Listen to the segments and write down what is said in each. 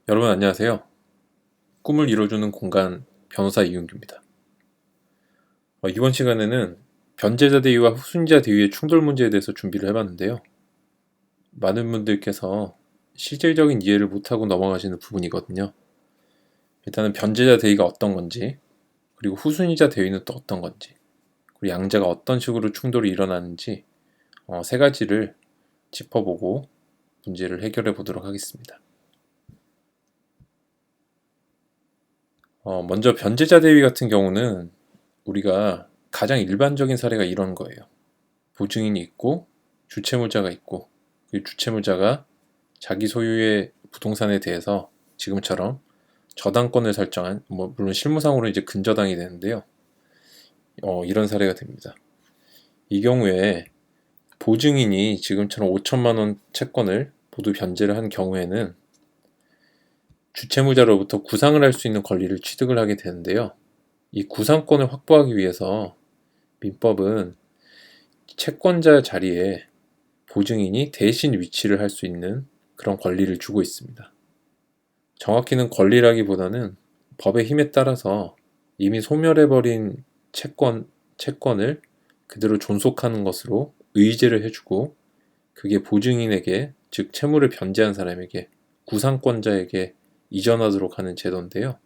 여러분 안녕하세요. 꿈을 이뤄주는 공간 변호사 이윤규입니다. 이번 시간에는 변제자 대위와 후순위자 대위의 충돌 문제에 대해서 준비를 해봤는데요. 많은 분들께서 실질적인 이해를 못하고 넘어가시는 부분이거든요. 일단은 변제자 대위가 어떤 건지, 그리고 후순위자 대위는 또 어떤 건지, 그리고 양자가 어떤 식으로 충돌이 일어나는지 세 가지를 짚어보고 문제를 해결해 보도록 하겠습니다. 먼저 변제자 대위 같은 경우는 우리가 가장 일반적인 사례가 이런 거예요. 보증인이 있고 주채무자가 있고 그 주채무자가 자기 소유의 부동산에 대해서 지금처럼 저당권을 설정한, 물론 실무상으로 이제 근저당이 되는데요. 이런 사례가 됩니다. 이 경우에 보증인이 지금처럼 5천만 원 채권을 모두 변제를 한 경우에는 주채무자로부터 구상을 할 수 있는 권리를 취득을 하게 되는데요. 이 구상권을 확보하기 위해서 민법은 채권자 자리에 보증인이 대신 위치를 할 수 있는 그런 권리를 주고 있습니다. 정확히는 권리라기보다는 법의 힘에 따라서 이미 소멸해버린 채권을 그대로 존속하는 것으로 의제를 해주고, 그게 보증인에게, 즉 채무를 변제한 사람에게, 구상권자에게 이전하도록 하는 제도인데요.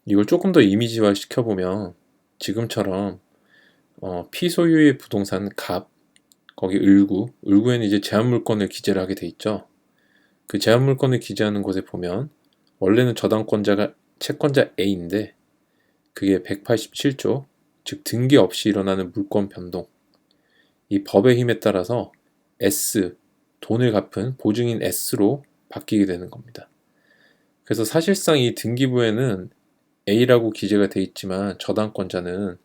이걸 조금 더 이미지화 시켜보면 지금처럼 피소유의 부동산 갑, 거기 을구에는 이제 제한물권을 기재를 하게 돼 있죠. 그 제한물권을 기재하는 곳에 보면 원래는 저당권자가 채권자 A인데 그게 187조, 즉 등기 없이 일어나는 물권 변동, 이 법의 힘에 따라서 S, 돈을 갚은 보증인 S로 바뀌게 되는 겁니다. 그래서 사실상 이 등기부에는 A라고 기재가 돼 있지만 저당권자는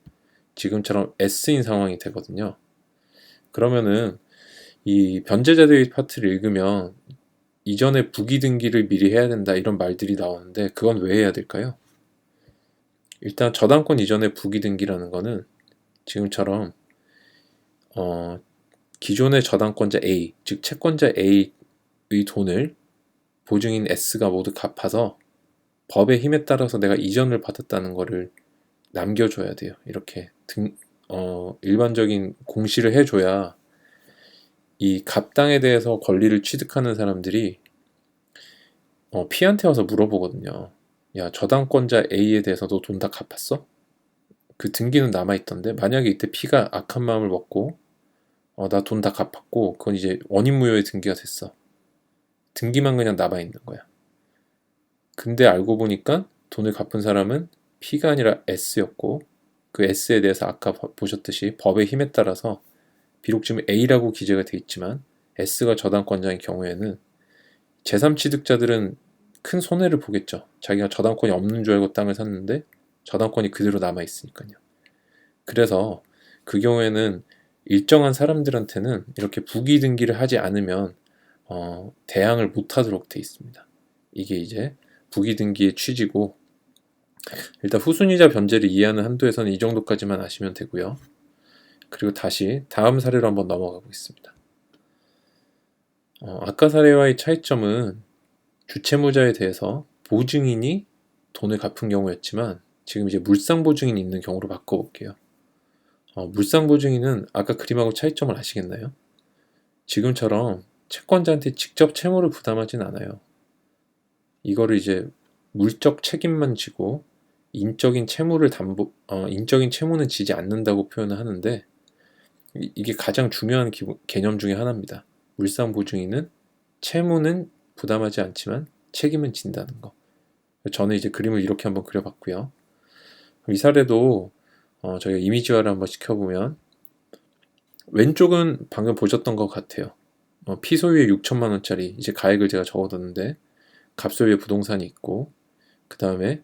지금처럼 S인 상황이 되거든요. 그러면은 이 변제자 대위 파트를 읽으면 이전에 부기 등기를 미리 해야 된다 이런 말들이 나오는데, 그건 왜 해야 될까요? 일단 저당권 이전의 부기 등기라는 거는 지금처럼 기존의 저당권자 A, 즉 채권자 A의 돈을 보증인 S가 모두 갚아서 법의 힘에 따라서 내가 이전을 받았다는 거를 남겨줘야 돼요. 이렇게 일반적인 공시를 해줘야 이 갑당에 대해서 권리를 취득하는 사람들이 P한테 와서 물어보거든요. 야, 저당권자 A에 대해서도 돈 다 갚았어? 그 등기는 남아있던데, 만약에 이때 P가 악한 마음을 먹고 나 돈 다 갚았고, 그건 이제 원인무효의 등기가 됐어. 등기만 그냥 남아있는 거야. 근데 알고 보니까 돈을 갚은 사람은 P가 아니라 S였고, 그 S에 대해서 아까 보셨듯이 법의 힘에 따라서 비록 지금 A라고 기재가 돼 있지만 S가 저당권자인 경우에는 제3취득자들은 큰 손해를 보겠죠. 자기가 저당권이 없는 줄 알고 땅을 샀는데 저당권이 그대로 남아있으니까요. 그래서 그 경우에는 일정한 사람들한테는 이렇게 부기 등기를 하지 않으면 대항을 못하도록 돼 있습니다. 이게 이제 부기 등기의 취지고, 일단 후순위자 변제를 이해하는 한도에서는 이 정도까지만 아시면 되고요. 그리고 다시 다음 사례로 한번 넘어가 보겠습니다. 아까 사례와의 차이점은 주채무자에 대해서 보증인이 돈을 갚은 경우였지만 지금 이제 물상보증인이 있는 경우로 바꿔볼게요. 물상보증인은 아까 그림하고 차이점을 아시겠나요? 지금처럼 채권자한테 직접 채무를 부담하진 않아요. 이거를 이제 물적 책임만 지고 인적인 채무는 지지 않는다고 표현을 하는데, 이게 가장 중요한 개념 중에 하나입니다. 물상보증인은 채무는 부담하지 않지만 책임은 진다는 거. 저는 이제 그림을 이렇게 한번 그려봤고요. 이 사례도 저희가 이미지화를 한번 시켜보면 왼쪽은 방금 보셨던 것 같아요. 피소유의 6천만 원짜리 이제 가액을 제가 적어뒀는데 갑소유의 부동산이 있고, 그 다음에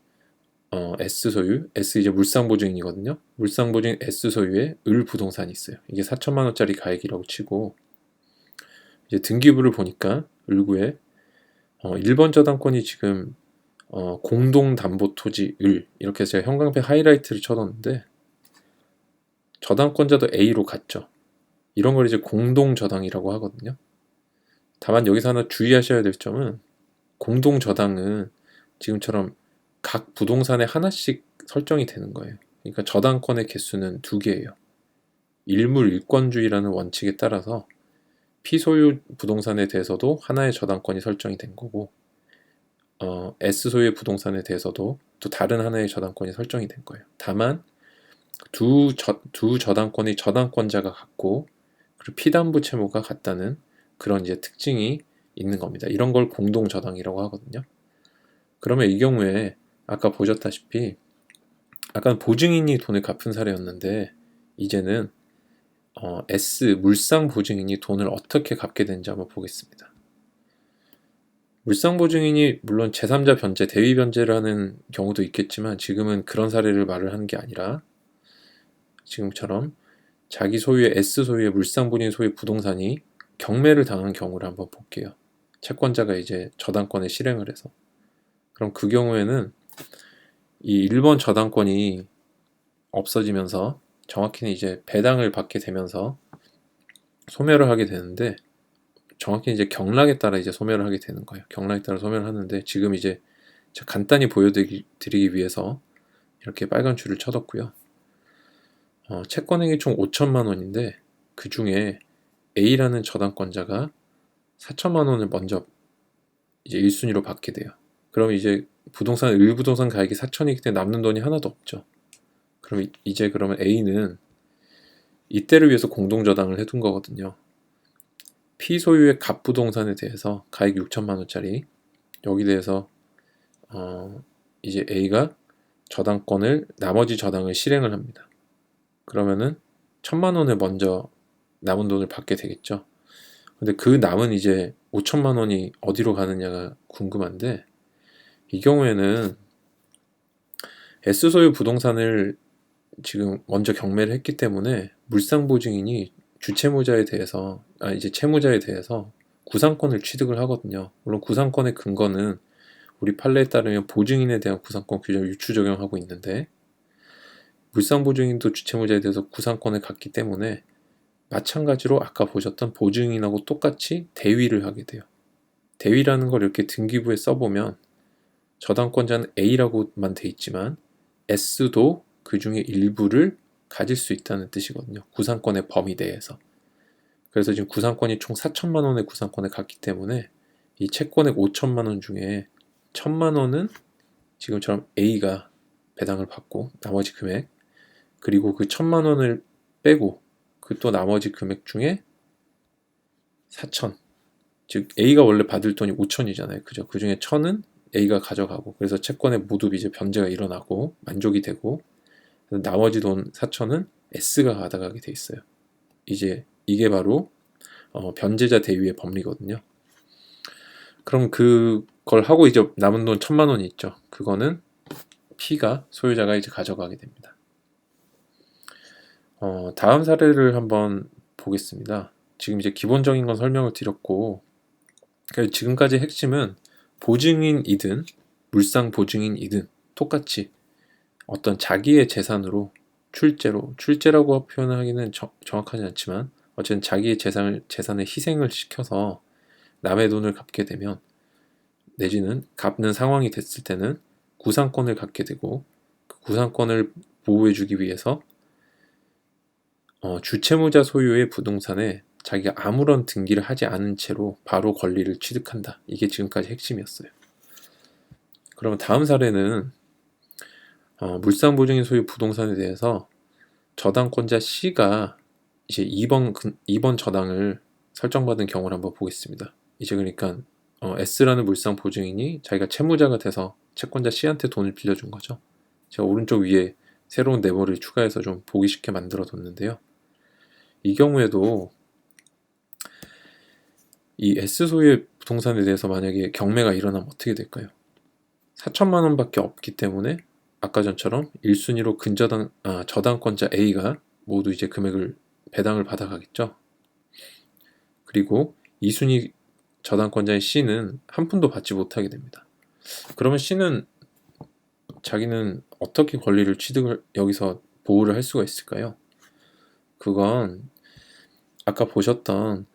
S 소유, S 이제 물상보증이거든요. 물상보증 S 소유의 을 부동산이 있어요. 이게 4천만 원짜리 가액이라고 치고, 이제 등기부를 보니까 을구에 1번 저당권이 지금 공동담보토지 을, 이렇게 해서 제가 형광펜 하이라이트를 쳐뒀는데 저당권자도 A로 갔죠. 이런 걸 이제 공동저당이라고 하거든요. 다만 여기서 하나 주의하셔야 될 점은 공동 저당은 지금처럼 각 부동산에 하나씩 설정이 되는 거예요. 그러니까 저당권의 개수는 2개예요. 일물일권주의라는 원칙에 따라서 피소유 부동산에 대해서도 하나의 저당권이 설정이 된 거고, S소유의 부동산에 대해서도 또 다른 하나의 저당권이 설정이 된 거예요. 다만 두 저당권의 저당권자가 같고, 그리고 피담보 채무가 같다는 그런 이제 특징이 있는 겁니다. 이런 걸 공동 저당이라고 하거든요. 그러면 이 경우에 아까 보셨다시피, 아까는 보증인이 돈을 갚은 사례였는데, 이제는 S 물상 보증인이 돈을 어떻게 갚게 되는지 한번 보겠습니다. 물상 보증인이 물론 제3자 변제, 대위 변제를 하는 경우도 있겠지만, 지금은 그런 사례를 말을 하는 게 아니라 지금처럼 자기 소유의 S 소유의 물상 본인 소유의 부동산이 경매를 당한 경우를 한번 볼게요. 채권자가 이제 저당권을 실행을 해서, 그럼 그 경우에는 이 1번 저당권이 없어지면서, 정확히는 이제 배당을 받게 되면서 소멸을 하게 되는데, 정확히 이제 경락에 따라 이제 소멸을 하게 되는 거예요. 경락에 따라 소멸을 하는데, 지금 이제 간단히 보여드리기 위해서 이렇게 빨간 줄을 쳐뒀고요. 채권액이 총 5천만 원인데, 그 중에 A라는 저당권자가 4천만 원을 먼저 이제 1순위로 받게 돼요. 그럼 이제 일부동산 가액이 4천이기 때문에 남는 돈이 하나도 없죠. 그럼 이제 그러면 A는 이때를 위해서 공동저당을 해둔 거거든요. 피소유의 갑부동산에 대해서 가액 6천만 원짜리, 여기 대해서 이제 A가 나머지 저당을 실행을 합니다. 그러면은 1천만 원을 먼저 남은 돈을 받게 되겠죠. 근데 그 남은 이제 5천만 원이 어디로 가느냐가 궁금한데, 이 경우에는 S소유 부동산을 지금 먼저 경매를 했기 때문에 물상보증인이 주채무자에 대해서, 이제 채무자에 대해서 구상권을 취득을 하거든요. 물론 구상권의 근거는 우리 판례에 따르면 보증인에 대한 구상권 규정을 유추 적용하고 있는데, 물상보증인도 주채무자에 대해서 구상권을 갖기 때문에 마찬가지로 아까 보셨던 보증인하고 똑같이 대위를 하게 돼요. 대위라는 걸 이렇게 등기부에 써보면 저당권자는 A라고만 돼 있지만 S도 그 중에 일부를 가질 수 있다는 뜻이거든요. 구상권의 범위 내에서. 그래서 지금 구상권이 총 4천만 원의 구상권을 갖기 때문에 이 채권액 5천만 원 중에 1천만 원은 지금처럼 A가 배당을 받고, 나머지 금액, 그리고 그 1천만 원을 빼고 그 또 나머지 금액 중에 4천, 즉 A가 원래 받을 돈이 5천이잖아요. 그죠? 그 중에 1천은 A가 가져가고, 그래서 채권의 모두 이제 변제가 일어나고 만족이 되고, 나머지 돈 4천은 S가 가져가게 돼 있어요. 이제 이게 바로 변제자 대위의 법리거든요. 그럼 그걸 하고 이제 남은 돈 1천만 원이 있죠. 그거는 P가 소유자가 이제 가져가게 됩니다. 다음 사례를 한번 보겠습니다. 지금 이제 기본적인 건 설명을 드렸고, 지금까지 핵심은 보증인이든 물상 보증인이든 똑같이 어떤 자기의 재산으로 출제라고 표현하기는 정확하지 않지만, 어쨌든 자기의 재산을 희생을 시켜서 남의 돈을 갚게 되면, 내지는 갚는 상황이 됐을 때는 구상권을 갖게 되고, 그 구상권을 보호해주기 위해서 주채무자 소유의 부동산에 자기가 아무런 등기를 하지 않은 채로 바로 권리를 취득한다. 이게 지금까지 핵심이었어요. 그러면 다음 사례는 물상보증인 소유 부동산에 대해서 저당권자 C가 이제 2번 저당을 설정받은 경우를 한번 보겠습니다. 이제 그러니까 S라는 물상보증인이 자기가 채무자가 돼서 채권자 C한테 돈을 빌려준 거죠. 제가 오른쪽 위에 새로운 네모를 추가해서 좀 보기 쉽게 만들어 뒀는데요. 이 경우에도 이 S소유의 부동산에 대해서 만약에 경매가 일어나면 어떻게 될까요? 4천만 원밖에 없기 때문에 아까 전처럼 1순위로 저당권자 A가 모두 이제 금액을 배당을 받아가겠죠. 그리고 2순위 저당권자인 C는 한 푼도 받지 못하게 됩니다. 그러면 C는 자기는 어떻게 권리를 취득을 여기서 보호를 할 수가 있을까요? 그건 아까 보셨던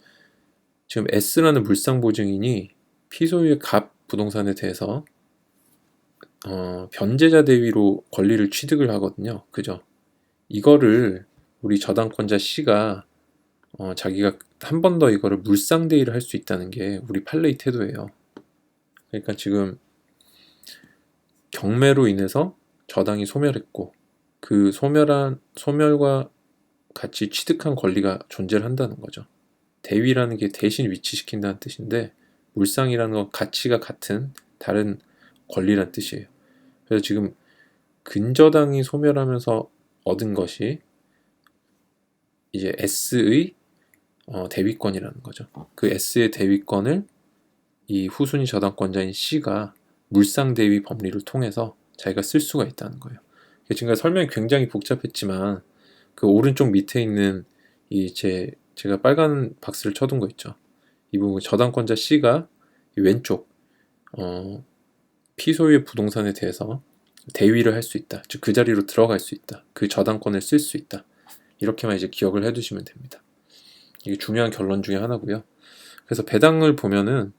지금 S라는 물상보증인이 피소유의 갑 부동산에 대해서 변제자 대위로 권리를 취득을 하거든요. 그죠? 이거를 우리 저당권자 C가 자기가 한 번 더 이거를 물상 대위를 할 수 있다는 게 우리 판례의 태도예요. 그러니까 지금 경매로 인해서 저당이 소멸했고 그 소멸과 같이 취득한 권리가 존재를 한다는 거죠. 대위라는 게 대신 위치시킨다는 뜻인데 물상이라는 건 가치가 같은 다른 권리란 뜻이에요. 그래서 지금 근저당이 소멸하면서 얻은 것이 이제 S의 대위권이라는 거죠. 그 S의 대위권을 이 후순위 저당권자인 C가 물상 대위 법리를 통해서 자기가 쓸 수가 있다는 거예요. 지금까지 설명이 굉장히 복잡했지만 그 오른쪽 밑에 있는 제가 빨간 박스를 쳐둔 거 있죠. 이 부분 저당권자 C가 왼쪽 피소유의 부동산에 대해서 대위를 할 수 있다. 즉 그 자리로 들어갈 수 있다. 그 저당권을 쓸 수 있다. 이렇게만 이제 기억을 해두시면 됩니다. 이게 중요한 결론 중에 하나고요. 그래서 배당을 보면은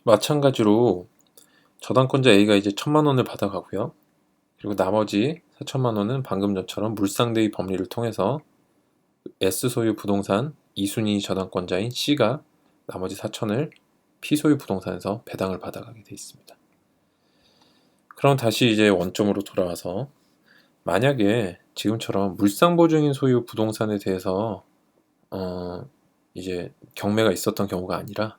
마찬가지로 저당권자 A가 이제 1,000만 원을 받아가고요. 그리고 나머지 4천만 원은 방금 전처럼 물상대위 법리를 통해서 S 소유 부동산 2순위 저당권자인 C가 나머지 4천을 P소유 부동산에서 배당을 받아가게 되어 있습니다. 그럼 다시 이제 원점으로 돌아와서 만약에 지금처럼 물상보증인 소유 부동산에 대해서 이제 경매가 있었던 경우가 아니라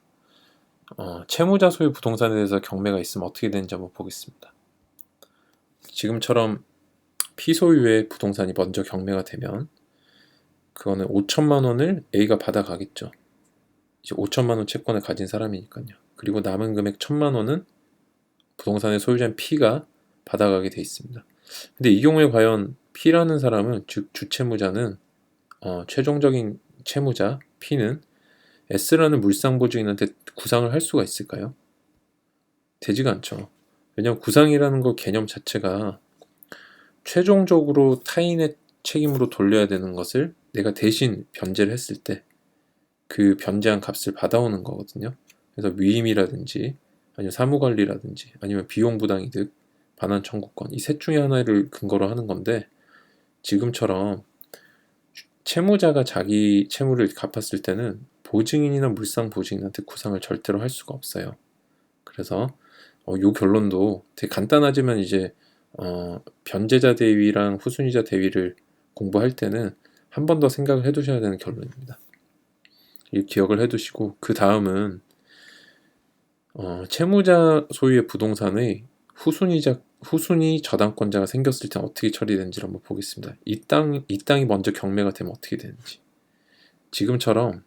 채무자 소유 부동산에 대해서 경매가 있으면 어떻게 되는지 한번 보겠습니다. 지금처럼 피소유의 부동산이 먼저 경매가 되면 그거는 5천만 원을 A가 받아가겠죠. 이제 5천만 원 채권을 가진 사람이니까요. 그리고 남은 금액 1,000만 원은 부동산의 소유자인 P가 받아가게 돼 있습니다. 근데 이 경우에 과연 P라는 사람은, 즉 주채무자는 최종적인 채무자 P는 S라는 물상보증인한테 구상을 할 수가 있을까요? 되지가 않죠. 왜냐하면 구상이라는 거 개념 자체가 최종적으로 타인의 책임으로 돌려야 되는 것을 내가 대신 변제를 했을 때 그 변제한 값을 받아오는 거거든요. 그래서 위임이라든지 아니면 사무관리라든지 아니면 비용부당이득, 반환 청구권, 이 셋 중에 하나를 근거로 하는 건데 지금처럼 채무자가 자기 채무를 갚았을 때는 보증인이나 물상보증인한테 구상을 절대로 할 수가 없어요. 그래서 요 결론도 되게 간단하지만 이제 변제자 대위랑 후순위자 대위를 공부할 때는 한 번 더 생각을 해두셔야 되는 결론입니다. 이 기억을 해두시고 그 다음은 채무자 소유의 부동산의 후순위 저당권자가 생겼을 때 어떻게 처리되는지를 한번 보겠습니다. 이 땅이 먼저 경매가 되면 어떻게 되는지. 지금처럼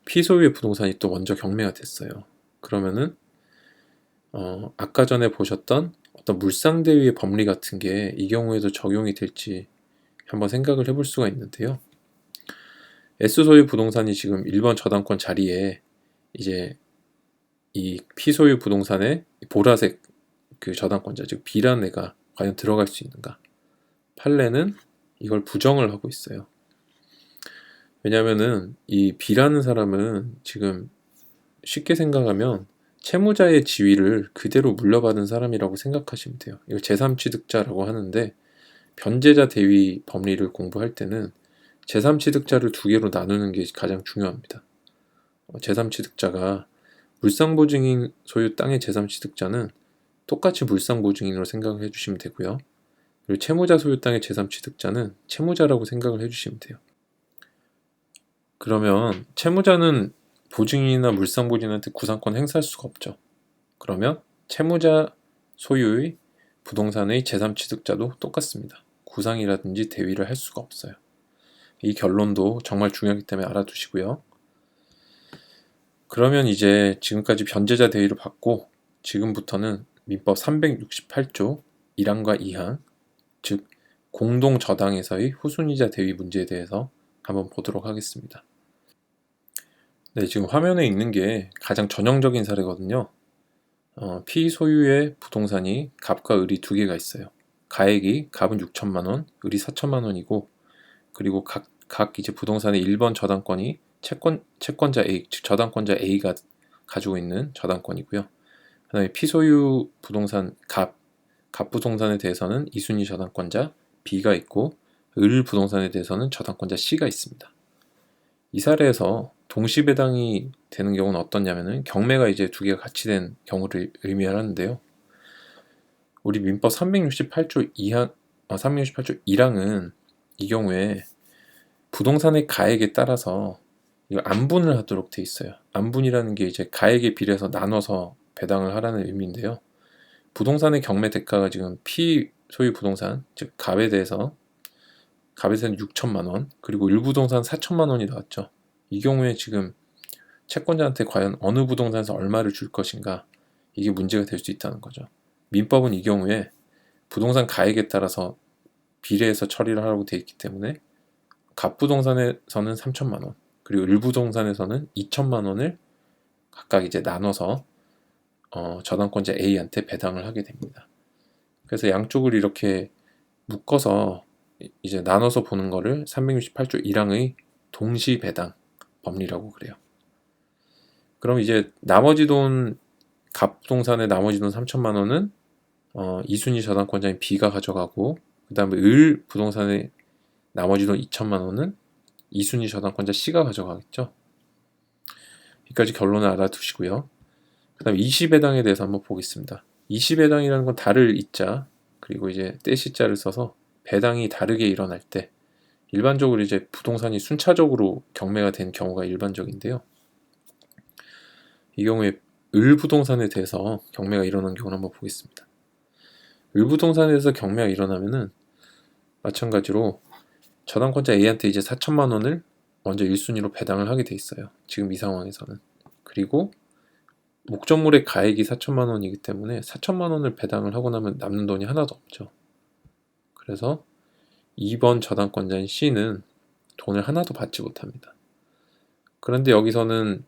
피소유의 부동산이 또 먼저 경매가 됐어요. 그러면은 아까 전에 보셨던 어떤 물상대위의 법리 같은 게 이 경우에도 적용이 될지 한번 생각을 해볼 수가 있는데요. S소유 부동산이 지금 1번 저당권 자리에 이제 이 P소유 부동산의 보라색 그 저당권자, 즉 B라는 애가 과연 들어갈 수 있는가? 판례는 이걸 부정을 하고 있어요. 왜냐면은 이 B라는 사람은 지금 쉽게 생각하면 채무자의 지위를 그대로 물려받은 사람이라고 생각하시면 돼요. 이걸 제3취득자라고 하는데 변제자 대위 법리를 공부할 때는 제3취득자를 두 개로 나누는 게 가장 중요합니다. 제3취득자가 물상보증인 소유 땅의 제3취득자는 똑같이 물상보증인으로 생각을 해주시면 되고요. 그리고 채무자 소유 땅의 제3취득자는 채무자라고 생각을 해주시면 돼요. 그러면 채무자는 보증인이나 물상보증인한테 구상권 행사할 수가 없죠. 그러면 채무자 소유의 부동산의 제3취득자도 똑같습니다. 구상이라든지 대위를 할 수가 없어요. 이 결론도 정말 중요하기 때문에 알아두시고요. 그러면 이제 지금까지 변제자 대위를 받고 지금부터는 민법 368조 1항과 2항, 즉 공동저당에서의 후순위자 대위 문제에 대해서 한번 보도록 하겠습니다. 네, 지금 화면에 있는 게 가장 전형적인 사례거든요. 피소유의 부동산이 갑과 을이 두 개가 있어요. 가액이 갑은 6천만 원, 을이 4천만 원이고, 그리고 각 이제 부동산의 1번 저당권이 채권자 A, 즉 저당권자 A가 가지고 있는 저당권이고요. 그다음에 피소유 부동산 갑 부동산에 대해서는 2순위 저당권자 B가 있고 을 부동산에 대해서는 저당권자 C가 있습니다. 이 사례에서 동시배당이 되는 경우는 어떻냐면은 경매가 이제 두 개가 같이 된 경우를 의미하는데요. 우리 민법 368조 368조 1항은 이 경우에 부동산의 가액에 따라서 이거 안분을 하도록 돼 있어요. 안분이라는 게 이제 가액에 비례해서 나눠서 배당을 하라는 의미인데요. 부동산의 경매 대가가 지금 피소유 부동산, 즉 갑에 대해서는 6천만 원, 그리고 일부동산 4천만 원이 나왔죠. 이 경우에 지금 채권자한테 과연 어느 부동산에서 얼마를 줄 것인가, 이게 문제가 될 수 있다는 거죠. 민법은 이 경우에 부동산 가액에 따라서 비례해서 처리를 하라고 되어 있기 때문에 갑부동산에서는 3천만 원, 그리고 일부동산에서는 2천만 원을 각각 이제 나눠서 저당권자 A한테 배당을 하게 됩니다. 그래서 양쪽을 이렇게 묶어서 이제 나눠서 보는 거를 368조 1항의 동시배당 법리라고 그래요. 그럼 이제 나머지 돈, 갑부동산의 나머지 돈 3천만 원은 2순위 저당권자인 B가 가져가고, 그 다음에 을 부동산의 나머지 돈 2천만 원은 2순위 저당권자 C가 가져가겠죠. 여기까지 결론을 알아두시고요. 그 다음에 이시배당에 대해서 한번 보겠습니다. 이시배당이라는 건 다를 이자, 그리고 이제 떼시자를 써서 배당이 다르게 일어날 때, 일반적으로 이제 부동산이 순차적으로 경매가 된 경우가 일반적인데요. 이 경우에 을 부동산에 대해서 경매가 일어난 경우를 한번 보겠습니다. 을 부동산에 대해서 경매가 일어나면은 마찬가지로 저당권자 A한테 이제 4천만 원을 먼저 1순위로 배당을 하게 돼 있어요. 지금 이 상황에서는. 그리고 목적물의 가액이 4천만 원이기 때문에 4천만 원을 배당을 하고 나면 남는 돈이 하나도 없죠. 그래서 2번 저당권자인 C는 돈을 하나도 받지 못합니다. 그런데 여기서는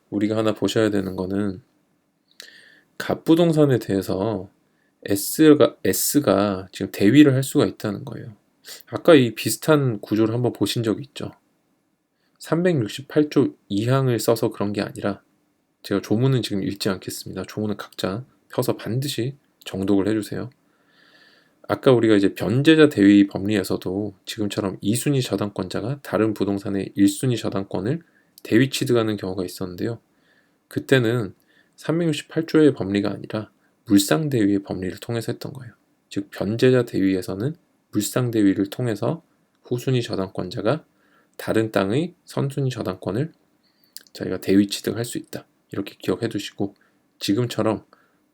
우리가 하나 보셔야 되는 거는 갑부동산에 대해서 S가 지금 대위를 할 수가 있다는 거예요. 아까 이 비슷한 구조를 한번 보신 적이 있죠. 368조 2항을 써서 그런 게 아니라, 제가 조문은 지금 읽지 않겠습니다. 조문은 각자 펴서 반드시 정독을 해주세요. 아까 우리가 이제 변제자 대위 법리에서도 지금처럼 2순위 저당권자가 다른 부동산의 1순위 저당권을 대위 취득하는 경우가 있었는데요. 그때는 368조의 법리가 아니라 물상대위의 법리를 통해서 했던 거예요. 즉 변제자 대위에서는 물상대위를 통해서 후순위 저당권자가 다른 땅의 선순위 저당권을 저희가 대위 취득할 수 있다, 이렇게 기억해 두시고, 지금처럼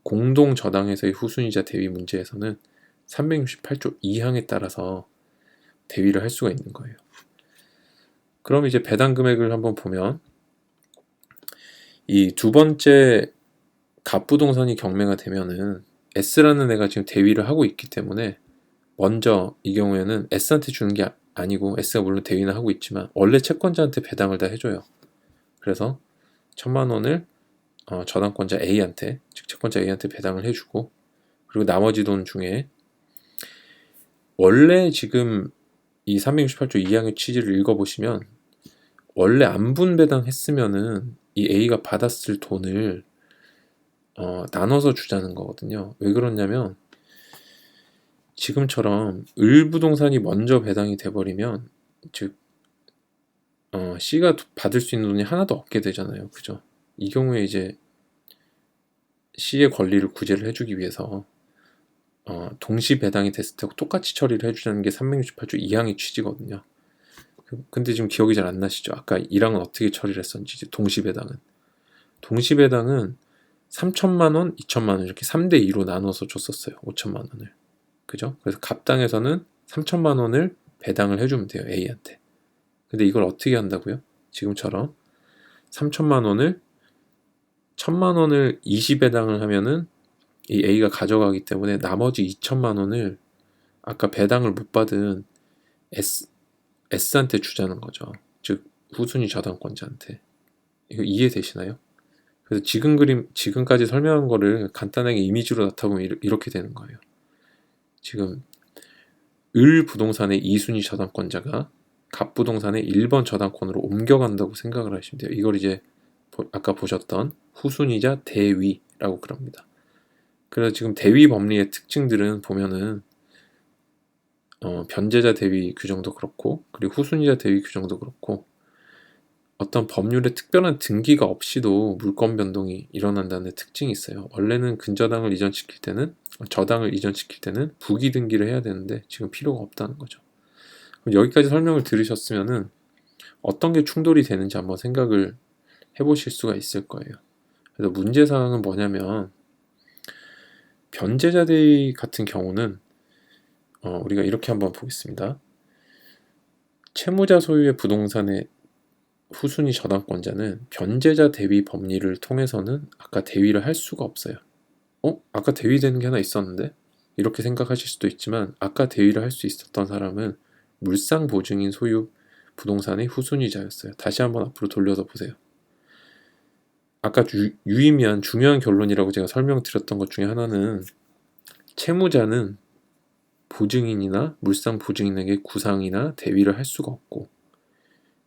공동저당에서의 후순위자 대위 문제에서는 368조 2항에 따라서 대위를 할 수가 있는 거예요. 그럼 이제 배당 금액을 한번 보면, 이 두 번째 갑부동산이 경매가 되면은 S라는 애가 지금 대위를 하고 있기 때문에 먼저 이 경우에는 S한테 주는 게 아니고, S가 물론 대위는 하고 있지만 원래 채권자한테 배당을 다 해줘요. 그래서 1천만 원을 저당권자 A한테, 즉 채권자 A한테 배당을 해주고, 그리고 나머지 돈 중에 원래 지금 이 368조 2항의 취지를 읽어보시면 원래 안분 배당했으면은 이 A가 받았을 돈을 나눠서 주자는 거거든요. 왜 그러냐면 지금처럼 을 부동산이 먼저 배당이 돼버리면, 즉 C가 받을 수 있는 돈이 하나도 없게 되잖아요. 그죠? 이 경우에 이제 C의 권리를 구제를 해주기 위해서 동시 배당이 됐을 때 똑같이 처리를 해주자는 게 368조 2항의 취지거든요. 근데 지금 기억이 잘 안 나시죠? 아까 1항은 어떻게 처리를 했었는지. 동시 배당은 3천만 원, 2천만 원 이렇게 3대2로 나눠서 줬었어요. 5천만 원을. 그죠? 그래서 갑당에서는 3천만 원을 배당을 해주면 돼요. A한테. 근데 이걸 어떻게 한다고요? 지금처럼 3천만 원을 1천만 원을 20배당을 하면은 이 A가 가져가기 때문에 나머지 2천만 원을 아까 배당을 못 받은 S한테 주자는 거죠. 즉 후순위 저당권자한테. 이거 이해되시나요? 그래서 지금까지 설명한 거를 간단하게 이미지로 나타보면 이렇게 되는 거예요. 지금 을 부동산의 2순위 저당권자가 갑 부동산의 1번 저당권으로 옮겨간다고 생각을 하시면 돼요. 이걸 이제 아까 보셨던 후순위자 대위라고 그럽니다. 그래서 지금 대위 법리의 특징들은 보면은 변제자 대위 규정도 그렇고, 그리고 후순위자 대위 규정도 그렇고, 어떤 법률의 특별한 등기가 없이도 물권 변동이 일어난다는 특징이 있어요. 원래는 근저당을 이전시킬 때는, 저당을 이전시킬 때는 부기 등기를 해야 되는데 지금 필요가 없다는 거죠. 그럼 여기까지 설명을 들으셨으면은 어떤 게 충돌이 되는지 한번 생각을 해보실 수가 있을 거예요. 그래서 문제사항은 뭐냐면, 변제자 대위 같은 경우는 우리가 이렇게 한번 보겠습니다. 채무자 소유의 부동산의 후순위 저당권자는 변제자 대위 법리를 통해서는 아까 대위를 할 수가 없어요. 아까 대위되는 게 하나 있었는데? 이렇게 생각하실 수도 있지만, 아까 대위를 할 수 있었던 사람은 물상보증인 소유 부동산의 후순위자였어요. 다시 한번 앞으로 돌려서 보세요. 아까 유의미한 중요한 결론이라고 제가 설명드렸던 것 중에 하나는, 채무자는 보증인이나 물상보증인에게 구상이나 대위를 할 수가 없고,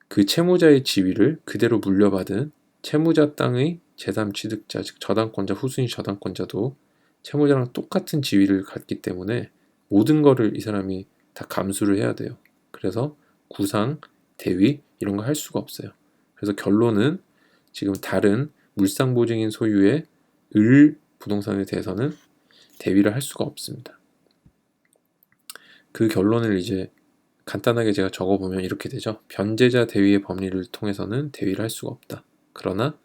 그 채무자의 지위를 그대로 물려받은 채무자 땅의 제3취득자, 즉 저당권자, 후순위 저당권자도 채무자랑 똑같은 지위를 갖기 때문에 모든 거를 이 사람이 다 감수를 해야 돼요. 그래서 구상, 대위 이런 거 할 수가 없어요. 그래서 결론은 지금 다른 물상보증인 소유의 을 부동산에 대해서는 대위를 할 수가 없습니다. 그 결론을 이제 간단하게 제가 적어보면 이렇게 되죠. 변제자 대위의 법리를 통해서는 대위를 할 수가 없다. 그러나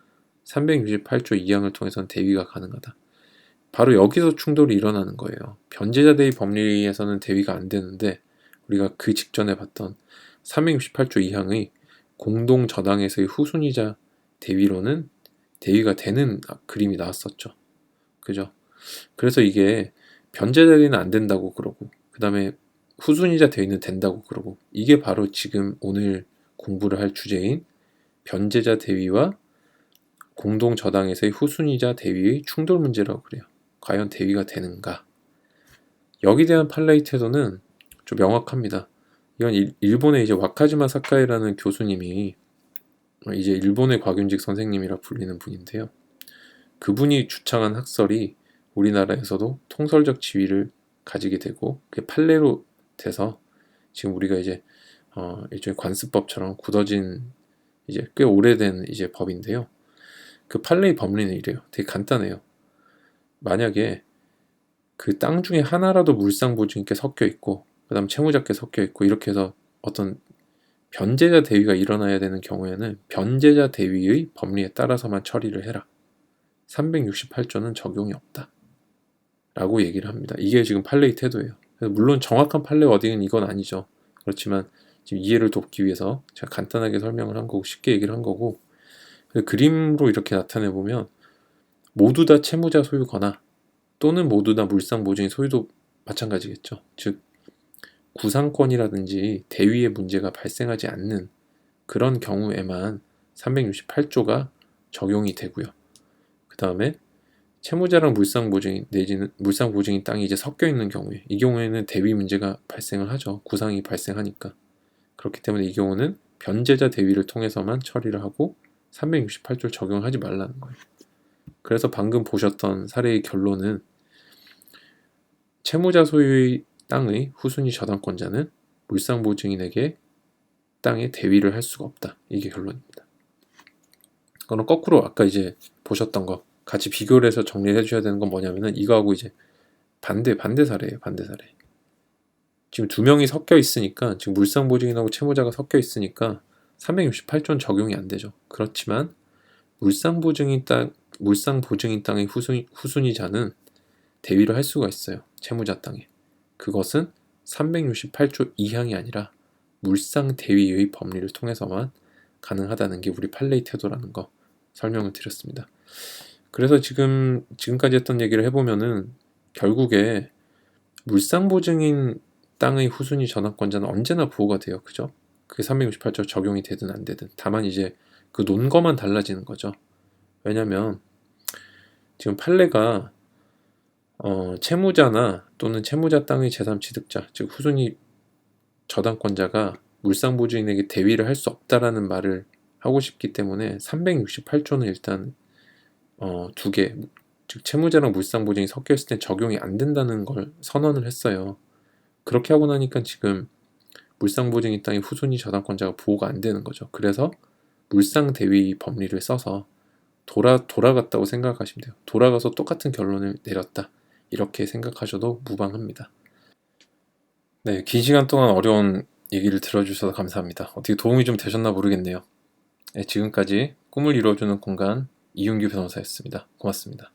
368조 2항을 통해서는 대위가 가능하다. 바로 여기서 충돌이 일어나는 거예요. 변제자 대위 법리에서는 대위가 안 되는데, 우리가 그 직전에 봤던 368조 2항의 공동저당에서의 후순위자 대위로는 대위가 되는 그림이 나왔었죠. 그죠? 그래서 이게 변제자 대위는 안 된다고 그러고, 그 다음에 후순위자 대위는 된다고 그러고, 이게 바로 지금 오늘 공부를 할 주제인 변제자 대위와 공동저당에서의 후순위자 대위의 충돌 문제라고 그래요. 과연 대위가 되는가? 여기 대한 판례의 태도는 좀 명확합니다. 이건 일본의 이제 와카지마 사카이라는 교수님이, 이제 일본의 곽윤직 선생님이라 불리는 분인데요. 그분이 주창한 학설이 우리나라에서도 통설적 지위를 가지게 되고, 그게 판례로 돼서 지금 우리가 이제 일종의 관습법처럼 굳어진 이제 꽤 오래된 이제 법인데요. 그 판례의 법리는 이래요. 되게 간단해요. 만약에 그 땅 중에 하나라도 물상보증인께 섞여 있고, 그 다음 채무자께 섞여 있고, 이렇게 해서 어떤 변제자 대위가 일어나야 되는 경우에는 변제자 대위의 법리에 따라서만 처리를 해라. 368조는 적용이 없다. 라고 얘기를 합니다. 이게 지금 판례의 태도예요. 물론 정확한 판례 워딩은 이건 아니죠. 그렇지만 지금 이해를 돕기 위해서 제가 간단하게 설명을 한 거고, 쉽게 얘기를 한 거고, 그림으로 이렇게 나타내 보면 모두 다 채무자 소유거나 또는 모두 다 물상보증인 소유도 마찬가지겠죠. 즉 구상권이라든지 대위의 문제가 발생하지 않는 그런 경우에만 368조가 적용이 되고요. 그 다음에 채무자랑 물상보증인 내지는 물상보증인 땅이 이제 섞여 있는 경우에, 이 경우에는 대위 문제가 발생을 하죠. 구상이 발생하니까. 그렇기 때문에 이 경우는 변제자 대위를 통해서만 처리를 하고 368조를 적용하지 말라는 거예요. 그래서 방금 보셨던 사례의 결론은 채무자 소유의 땅의 후순위 저당권자는 물상보증인에게 땅에 대위를 할 수가 없다. 이게 결론입니다. 그럼 거꾸로 아까 이제 보셨던 거 같이 비교를 해서 정리를 해줘야 되는 건 뭐냐면은, 이거하고 이제 반대 사례예요. 반대 사례. 지금 두 명이 섞여 있으니까, 지금 물상보증인하고 채무자가 섞여 있으니까 368조는 적용이 안 되죠. 그렇지만 물상보증인 땅의 후순위자는 대위를 할 수가 있어요. 채무자 땅에. 그것은 368조 2항이 아니라 물상대위의 법리를 통해서만 가능하다는 게 우리 판례의 태도라는 거 설명을 드렸습니다. 그래서 지금까지 했던 얘기를 해보면은 결국에 물상보증인 땅의 후순위 전환권자는 언제나 보호가 돼요. 그죠? 그게 368조 적용이 되든 안 되든. 다만 이제 그 논거만 달라지는 거죠. 왜냐면 지금 판례가 채무자나 또는 채무자 땅의 제3취득자, 즉 후순위 저당권자가 물상보증인에게 대위를 할 수 없다라는 말을 하고 싶기 때문에 368조는 일단 두 개, 즉 채무자랑 물상보증이 섞여 있을 땐 적용이 안 된다는 걸 선언을 했어요. 그렇게 하고 나니까 지금 물상보증이 땅의 후손이 저당권자가 보호가 안 되는 거죠. 그래서 물상대위 법리를 써서 돌아갔다고 생각하시면 돼요. 돌아가서 똑같은 결론을 내렸다. 이렇게 생각하셔도 무방합니다. 네, 긴 시간 동안 어려운 얘기를 들어주셔서 감사합니다. 어떻게 도움이 좀 되셨나 모르겠네요. 네, 지금까지 꿈을 이루어주는 공간 이윤규 변호사였습니다. 고맙습니다.